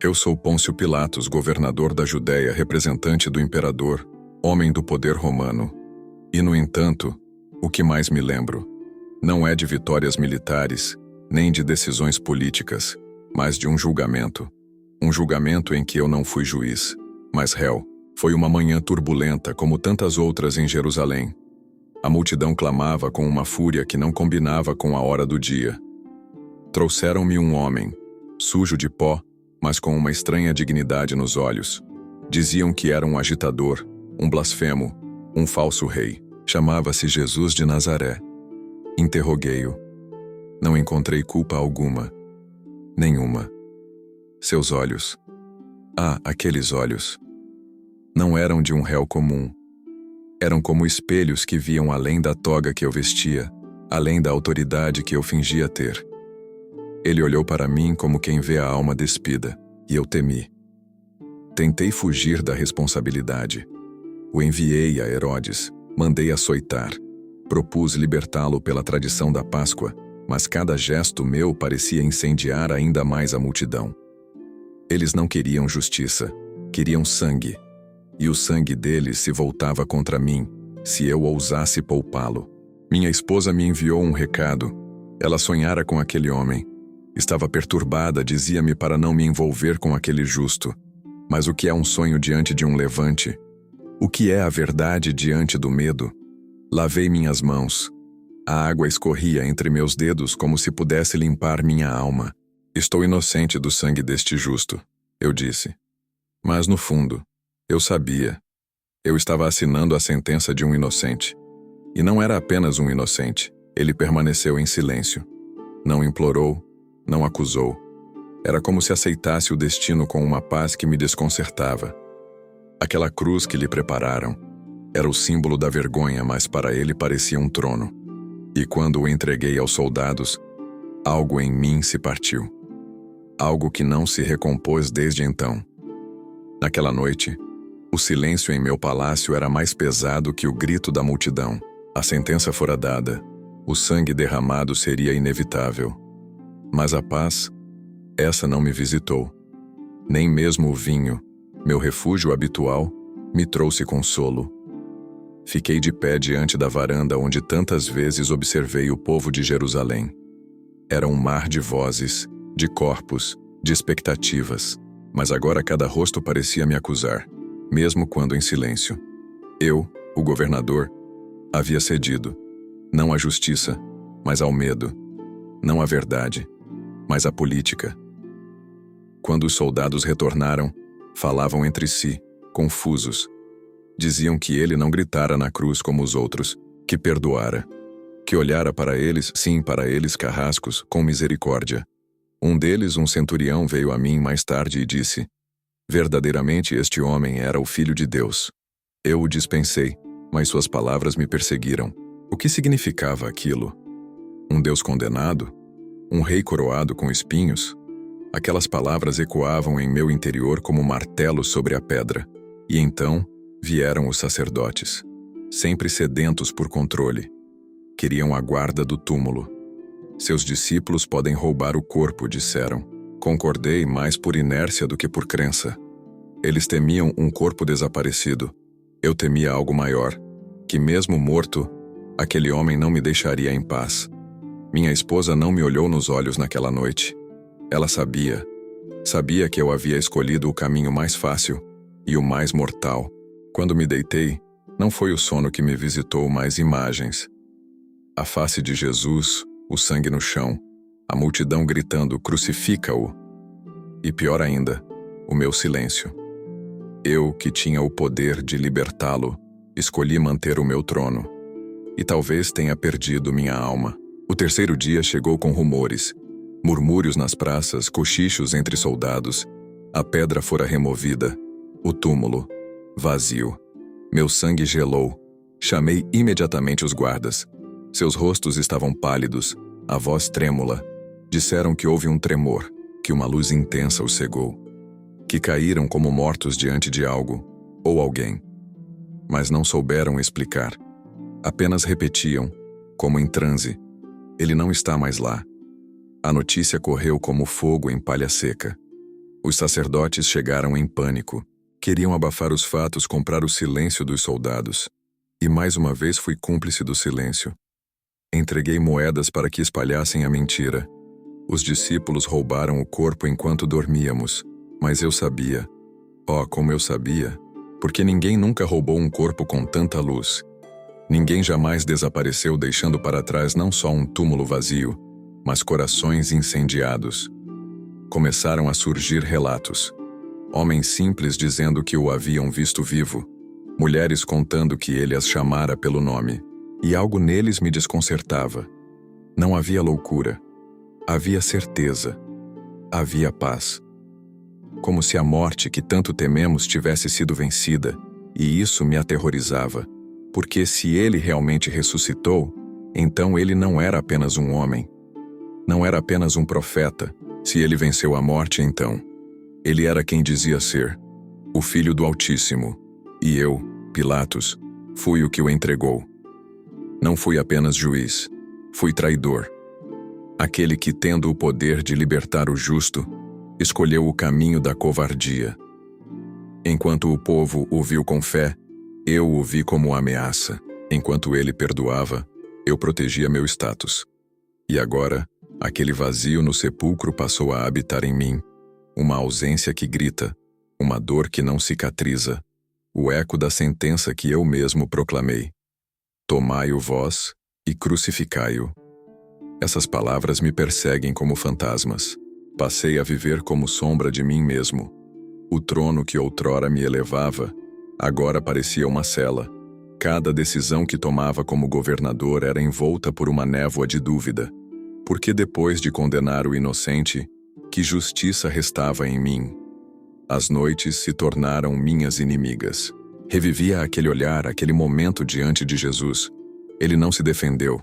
Eu sou Pôncio Pilatos, governador da Judéia, representante do imperador, homem do poder romano. E, no entanto, o que mais me lembro não é de vitórias militares, nem de decisões políticas, mas de um julgamento. Um julgamento em que eu não fui juiz, mas réu. Foi uma manhã turbulenta, como tantas outras em Jerusalém. A multidão clamava com uma fúria que não combinava com a hora do dia. Trouxeram-me um homem, sujo de pó, mas com uma estranha dignidade nos olhos. Diziam que era um agitador, um blasfemo, um falso rei. Chamava-se Jesus de Nazaré. Interroguei-o. Não encontrei culpa alguma. Nenhuma. Seus olhos. Aqueles olhos. Não eram de um réu comum. Eram como espelhos que viam além da toga que eu vestia, além da autoridade que eu fingia ter. Ele olhou para mim como quem vê a alma despida, e eu temi. Tentei fugir da responsabilidade. O enviei a Herodes, mandei açoitar. Propus libertá-lo pela tradição da Páscoa, mas cada gesto meu parecia incendiar ainda mais a multidão. Eles não queriam justiça, queriam sangue. E o sangue deles se voltava contra mim, se eu ousasse poupá-lo. Minha esposa me enviou um recado. Ela sonhara com aquele homem. Estava perturbada, dizia-me para não me envolver com aquele justo. Mas o que é um sonho diante de um levante? O que é a verdade diante do medo? Lavei minhas mãos. A água escorria entre meus dedos como se pudesse limpar minha alma. Estou inocente do sangue deste justo, eu disse. Mas no fundo, eu sabia. Eu estava assinando a sentença de um inocente. E não era apenas um inocente. Ele permaneceu em silêncio. Não implorou, não acusou. Era como se aceitasse o destino com uma paz que me desconcertava. Aquela cruz que lhe prepararam era o símbolo da vergonha, mas para ele parecia um trono. E quando o entreguei aos soldados, algo em mim se partiu. Algo que não se recompôs desde então. Naquela noite, o silêncio em meu palácio era mais pesado que o grito da multidão. A sentença fora dada. O sangue derramado seria inevitável. Mas a paz, essa não me visitou. Nem mesmo o vinho, meu refúgio habitual, me trouxe consolo. Fiquei de pé diante da varanda onde tantas vezes observei o povo de Jerusalém. Era um mar de vozes, de corpos, de expectativas, mas agora cada rosto parecia me acusar, mesmo quando em silêncio. Eu, o governador, havia cedido, não à justiça, mas ao medo, não à verdade, mas à política. Quando os soldados retornaram, falavam entre si, confusos. Diziam que ele não gritara na cruz como os outros, que perdoara, que olhara para eles, sim, para eles carrascos, com misericórdia. Um deles, um centurião, veio a mim mais tarde e disse: verdadeiramente este homem era o Filho de Deus. Eu o dispensei, mas suas palavras me perseguiram. O que significava aquilo? Um Deus condenado? Um rei coroado com espinhos? Aquelas palavras ecoavam em meu interior como martelos sobre a pedra. E então vieram os sacerdotes, sempre sedentos por controle. Queriam a guarda do túmulo. Seus discípulos podem roubar o corpo, disseram. Concordei mais por inércia do que por crença. Eles temiam um corpo desaparecido. Eu temia algo maior, que mesmo morto, aquele homem não me deixaria em paz. Minha esposa não me olhou nos olhos naquela noite. Ela sabia que eu havia escolhido o caminho mais fácil e o mais mortal. Quando me deitei, não foi o sono que me visitou, mas imagens. A face de Jesus, o sangue no chão, a multidão gritando, crucifica-o. E pior ainda, o meu silêncio. Eu, que tinha o poder de libertá-lo, escolhi manter o meu trono. E talvez tenha perdido minha alma. O terceiro dia chegou com rumores, murmúrios nas praças, cochichos entre soldados. A pedra fora removida, o túmulo, vazio. Meu sangue gelou. Chamei imediatamente os guardas. Seus rostos estavam pálidos, a voz trêmula. Disseram que houve um tremor, que uma luz intensa os cegou. Que caíram como mortos diante de algo, ou alguém. Mas não souberam explicar. Apenas repetiam, como em transe: ele não está mais lá. A notícia correu como fogo em palha seca. Os sacerdotes chegaram em pânico. Queriam abafar os fatos, comprar o silêncio dos soldados. E mais uma vez fui cúmplice do silêncio. Entreguei moedas para que espalhassem a mentira. Os discípulos roubaram o corpo enquanto dormíamos, mas eu sabia. Oh, como eu sabia! Porque ninguém nunca roubou um corpo com tanta luz. Ninguém jamais desapareceu deixando para trás não só um túmulo vazio, mas corações incendiados. Começaram a surgir relatos. Homens simples dizendo que o haviam visto vivo. Mulheres contando que ele as chamara pelo nome. E algo neles me desconcertava. Não havia loucura. Havia certeza. Havia paz. Como se a morte que tanto tememos tivesse sido vencida, e isso me aterrorizava, porque se ele realmente ressuscitou, então ele não era apenas um homem. Não era apenas um profeta. Se ele venceu a morte, então ele era quem dizia ser, o Filho do Altíssimo. E eu, Pilatos, fui o que o entregou. Não fui apenas juiz, fui traidor. Aquele que, tendo o poder de libertar o justo, escolheu o caminho da covardia. Enquanto o povo o viu com fé, eu o vi como ameaça. Enquanto ele perdoava, eu protegia meu status. E agora, aquele vazio no sepulcro passou a habitar em mim. Uma ausência que grita, uma dor que não cicatriza, o eco da sentença que eu mesmo proclamei. Tomai-o vós e crucificai-o. Essas palavras me perseguem como fantasmas. Passei a viver como sombra de mim mesmo. O trono que outrora me elevava, agora parecia uma cela. Cada decisão que tomava como governador era envolta por uma névoa de dúvida. Porque depois de condenar o inocente, que justiça restava em mim? As noites se tornaram minhas inimigas. Revivia aquele olhar, aquele momento diante de Jesus. Ele não se defendeu,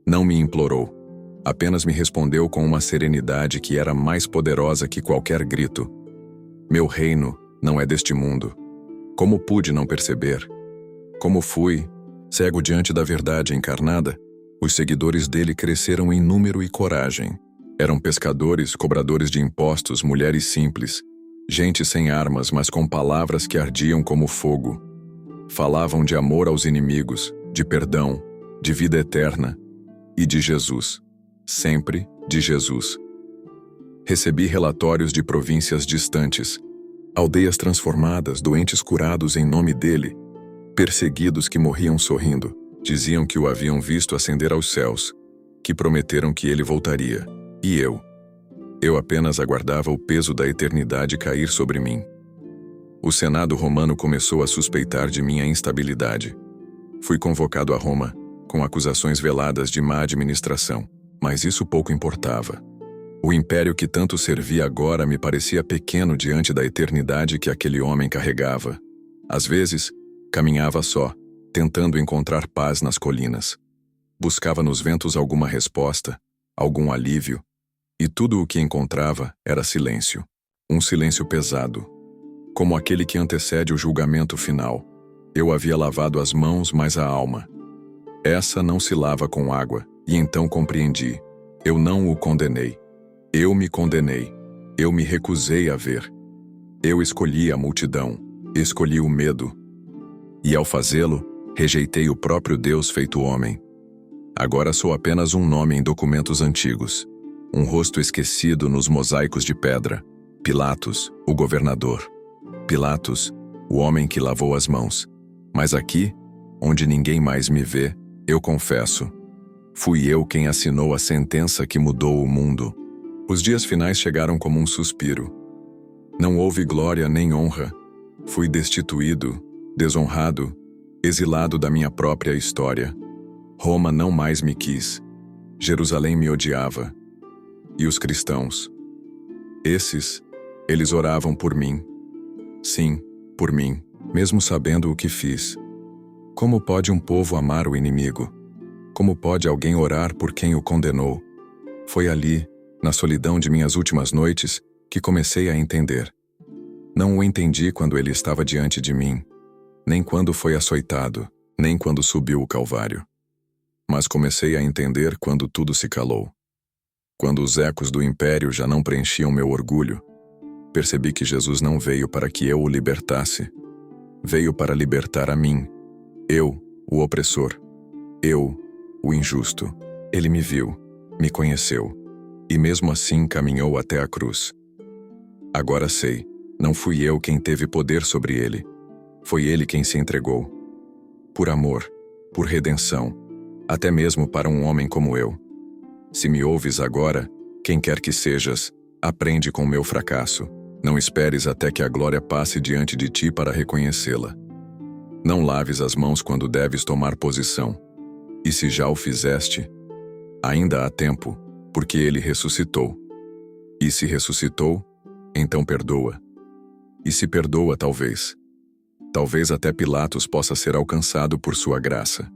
não me implorou. Apenas me respondeu com uma serenidade que era mais poderosa que qualquer grito. Meu reino não é deste mundo. Como pude não perceber? Como fui, cego diante da verdade encarnada? Os seguidores dele cresceram em número e coragem. Eram pescadores, cobradores de impostos, mulheres simples, gente sem armas, mas com palavras que ardiam como fogo. Falavam de amor aos inimigos, de perdão, de vida eterna e de Jesus. Sempre de Jesus. Recebi relatórios de províncias distantes, aldeias transformadas, doentes curados em nome dele, perseguidos que morriam sorrindo, diziam que o haviam visto ascender aos céus, que prometeram que ele voltaria. E eu apenas aguardava o peso da eternidade cair sobre mim. O Senado romano começou a suspeitar de minha instabilidade. Fui convocado a Roma, com acusações veladas de má administração, mas isso pouco importava. O império que tanto servia agora me parecia pequeno diante da eternidade que aquele homem carregava. Às vezes, caminhava só, tentando encontrar paz nas colinas. Buscava nos ventos alguma resposta, algum alívio, e tudo o que encontrava era silêncio. Um silêncio pesado, como aquele que antecede o julgamento final. Eu havia lavado as mãos, mas a alma. Essa não se lava com água, e então compreendi. Eu não o condenei. Eu me condenei. Eu me recusei a ver. Eu escolhi a multidão. Escolhi o medo. E ao fazê-lo, rejeitei o próprio Deus feito homem. Agora sou apenas um nome em documentos antigos. Um rosto esquecido nos mosaicos de pedra. Pilatos, o governador. Pilatos, o homem que lavou as mãos. Mas aqui, onde ninguém mais me vê, eu confesso. Fui eu quem assinou a sentença que mudou o mundo. Os dias finais chegaram como um suspiro. Não houve glória nem honra. Fui destituído, desonrado, exilado da minha própria história. Roma não mais me quis. Jerusalém me odiava. E os cristãos? Eles oravam por mim. Sim, por mim, mesmo sabendo o que fiz. Como pode um povo amar o inimigo? Como pode alguém orar por quem o condenou? Foi ali, na solidão de minhas últimas noites, que comecei a entender. Não o entendi quando ele estava diante de mim, nem quando foi açoitado, nem quando subiu o Calvário. Mas comecei a entender quando tudo se calou. Quando os ecos do império já não preenchiam meu orgulho. percebi que Jesus não veio para que eu o libertasse. Veio para libertar a mim. Eu, o opressor. Eu, o injusto. Ele me viu, me conheceu, e mesmo assim caminhou até a cruz. Agora sei, não fui eu quem teve poder sobre ele. Foi ele quem se entregou. Por amor, por redenção, até mesmo para um homem como eu. Se me ouves agora, quem quer que sejas, aprende com o meu fracasso. Não esperes até que a glória passe diante de ti para reconhecê-la. Não laves as mãos quando deves tomar posição. E se já o fizeste, ainda há tempo, porque ele ressuscitou. E se ressuscitou, então perdoa. E se perdoa, talvez até Pilatos possa ser alcançado por sua graça.